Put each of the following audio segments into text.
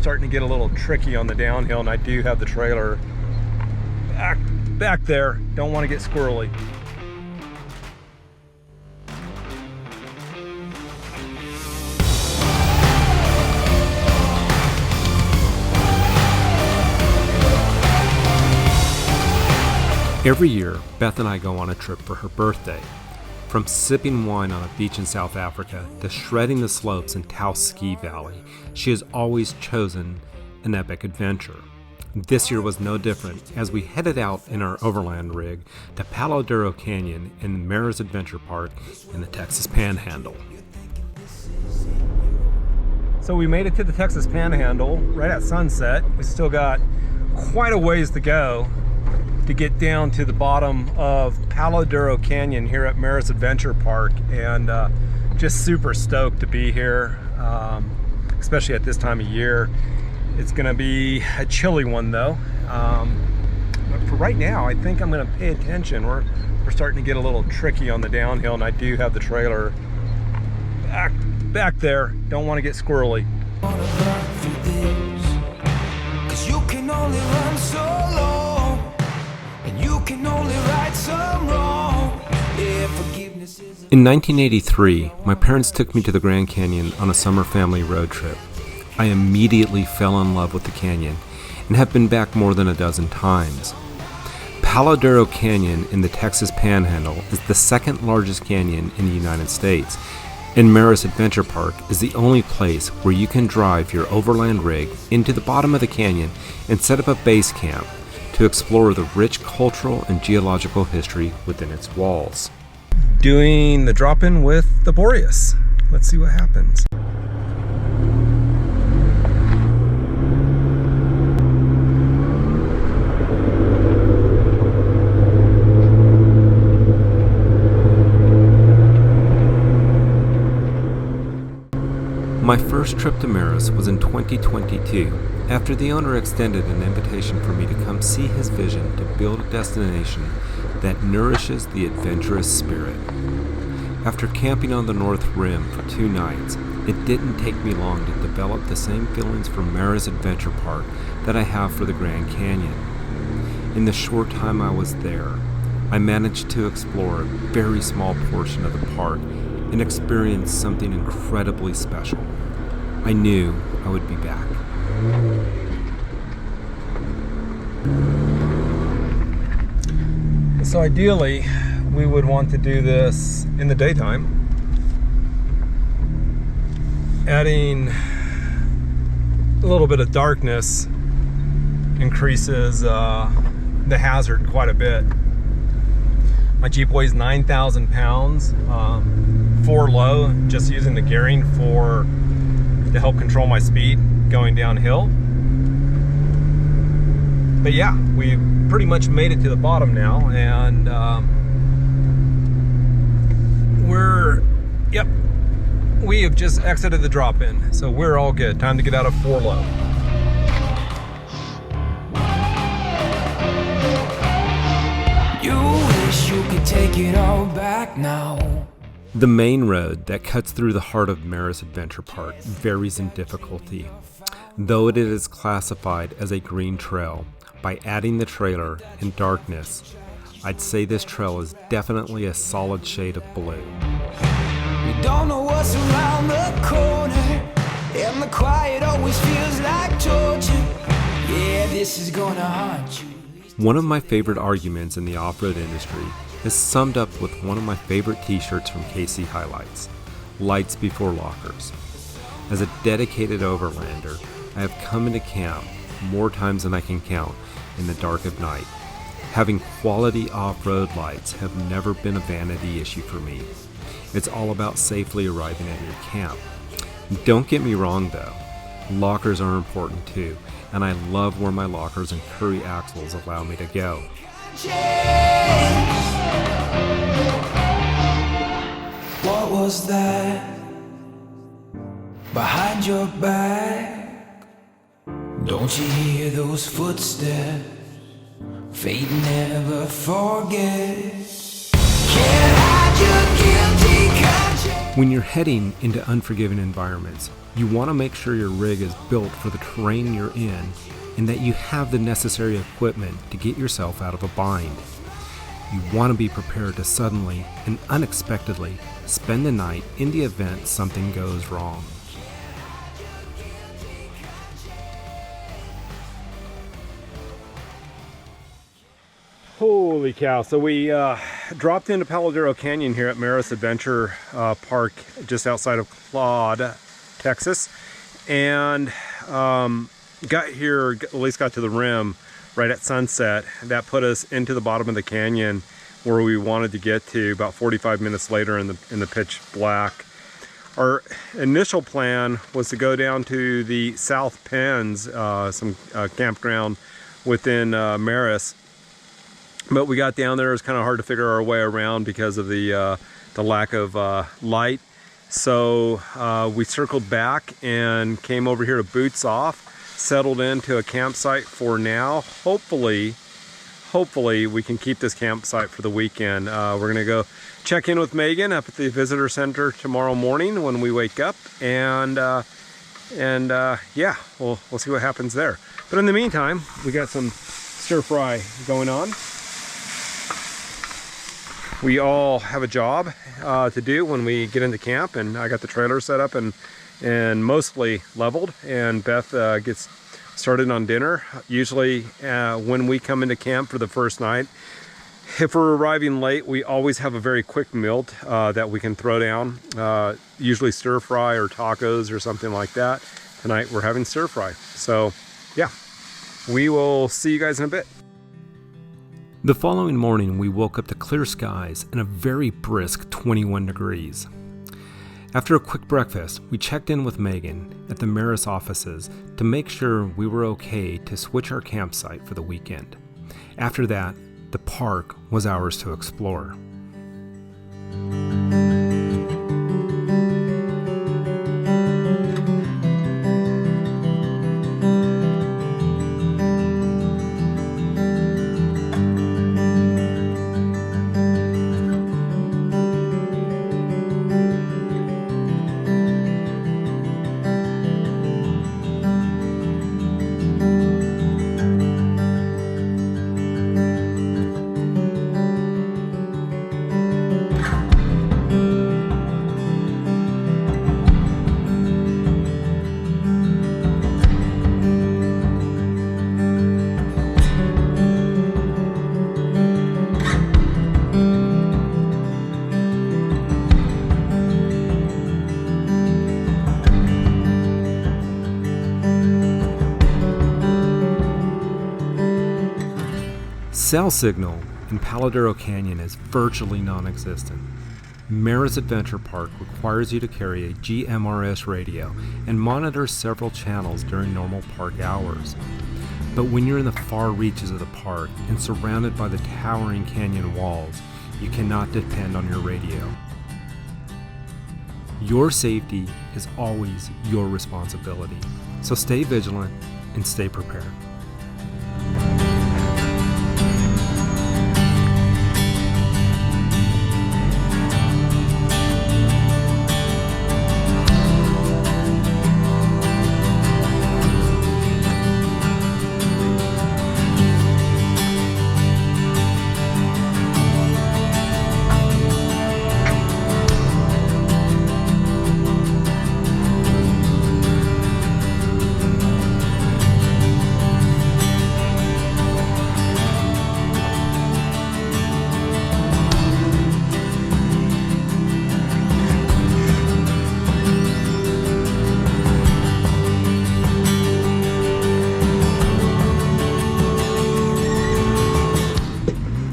starting to get a little tricky on the downhill, and I do have the trailer back there. Don't want to get squirrely. Every year, Beth and I go on a trip for her birthday. From sipping wine on a beach in South Africa to shredding the slopes in Taos Ski Valley, she has always chosen an epic adventure. This year was no different as we headed out in our overland rig to Palo Duro Canyon in Merus Adventure Park in the Texas Panhandle. So we made it to the Texas Panhandle right at sunset. We still got quite a ways to go to get down to the bottom of Palo Duro Canyon here at Merus Adventure Park, and just super stoked to be here, especially at this time of year. It's gonna be a chilly one though, but for right now I think I'm gonna pay attention. We're starting to get a little tricky on the downhill, and I do have the trailer back there. Don't want to get squirrely. In 1983, my parents took me to the Grand Canyon on a summer family road trip. I immediately fell in love with the canyon and have been back more than a dozen times. Palo Duro Canyon in the Texas Panhandle is the second largest canyon in the United States, and Merus Adventure Park is the only place where you can drive your overland rig into the bottom of the canyon and set up a base camp to explore the rich cultural and geological history within its walls. Doing the drop-in with the Boreas. Let's see what happens. My first trip to Merus was in 2022, after the owner extended an invitation for me to come see his vision to build a destination that nourishes the adventurous spirit. After camping on the North Rim for 2 nights, it didn't take me long to develop the same feelings for Merus Adventure Park that I have for the Grand Canyon. In the short time I was there, I managed to explore a very small portion of the park and experience something incredibly special. I knew I would be back. So ideally, we would want to do this in the daytime. Adding a little bit of darkness increases the hazard quite a bit. My Jeep weighs 9,000 pounds, 4 low, just using the gearing to help control my speed going downhill. But yeah, we pretty much made it to the bottom now, and we have just exited the drop-in, so we're all good. Time to get out of 4 low. You could take it all back now. The main road that cuts through the heart of Merus Adventure Park varies in difficulty. Though it is classified as a green trail, by adding the trailer and darkness, I'd say this trail is definitely a solid shade of blue. We don't know what's around the corner, and the quiet always feels like torture. Yeah, this is gonna haunt you. One of my favorite arguments in the off-road industry is summed up with one of my favorite t-shirts from KC Highlights, Lights Before Lockers. As a dedicated overlander, I have come into camp more times than I can count in the dark of night. Having quality off-road lights have never been a vanity issue for me. It's all about safely arriving at your camp. Don't get me wrong though, lockers are important too, and I love where my lockers and Curry axles allow me to go. What was that behind your back? Don't you hear those footsteps? Fate never forgets. Can't hide your guilty conscience. When you're heading into unforgiving environments, you want to make sure your rig is built for the terrain you're in and that you have the necessary equipment to get yourself out of a bind. You want to be prepared to suddenly and unexpectedly spend the night in the event something goes wrong. Holy cow. So we dropped into Palo Canyon here at Merus Adventure Park just outside of Claude, Texas, and got here, at least got to the rim right at sunset. That put us into the bottom of the canyon where we wanted to get to about 45 minutes later in the pitch black. Our initial plan was to go down to the South Pens, some campground within Merus. But we got down there, it was kind of hard to figure our way around because of the lack of light. So we circled back and came over here to Boots Off, settled into a campsite for now. Hopefully we can keep this campsite for the weekend. We're gonna go check in with Megan up at the visitor center tomorrow morning when we wake up, and yeah, we'll see what happens there. But in the meantime, we got some stir fry going on. We all have a job to do when we get into camp, and I got the trailer set up and mostly leveled, and Beth gets started on dinner. Usually when we come into camp for the first night, if we're arriving late, we always have a very quick meal that we can throw down, usually stir fry or tacos or something like that. Tonight we're having stir fry. So yeah, we will see you guys in a bit. The following morning, we woke up to clear skies and a very brisk 21 degrees. After a quick breakfast, we checked in with Megan at the Merus offices to make sure we were okay to switch our campsite for the weekend. After that, the park was ours to explore. Cell signal in Palo Canyon is virtually non-existent. Merus Adventure Park requires you to carry a GMRS radio and monitor several channels during normal park hours. But when you're in the far reaches of the park and surrounded by the towering canyon walls, you cannot depend on your radio. Your safety is always your responsibility, so stay vigilant and stay prepared.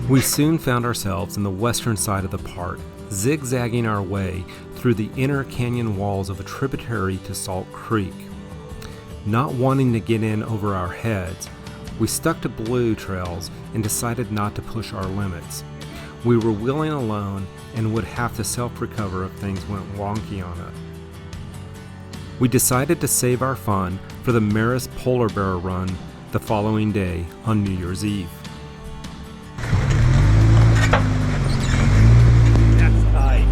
We soon found ourselves in the western side of the park, zigzagging our way through the inner canyon walls of a tributary to Salt Creek. Not wanting to get in over our heads, we stuck to blue trails and decided not to push our limits. We were wheeling alone and would have to self-recover if things went wonky on us. We decided to save our fun for the Merus Polar Bear Run the following day on New Year's Eve. That's tight.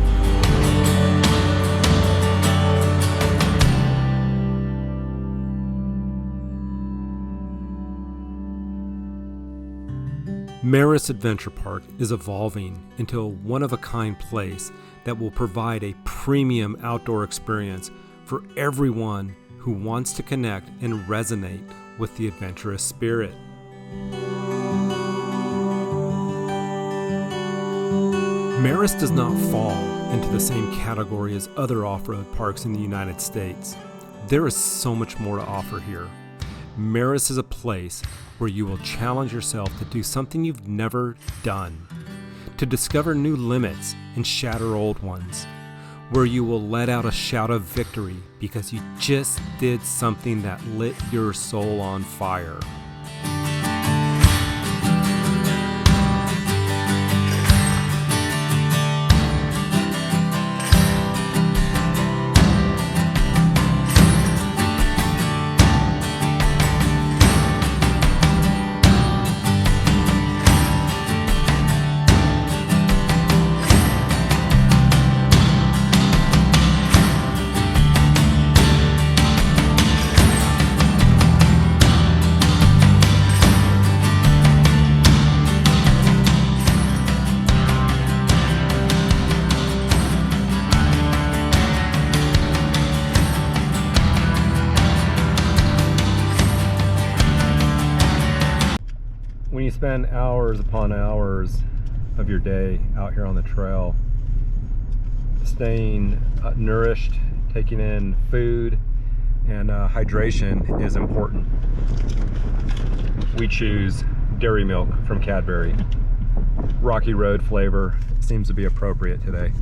Merus Adventure Park is evolving into a one-of-a-kind place that will provide a premium outdoor experience for everyone who wants to connect and resonate with the adventurous spirit. Merus does not fall into the same category as other off-road parks in the United States. There is so much more to offer here. Merus is a place where you will challenge yourself to do something you've never done, to discover new limits and shatter old ones, where you will let out a shout of victory because you just did something that lit your soul on fire. When you spend hours upon hours of your day out here on the trail, staying nourished, taking in food, and hydration is important. We choose dairy milk from Cadbury. Rocky Road flavor seems to be appropriate today.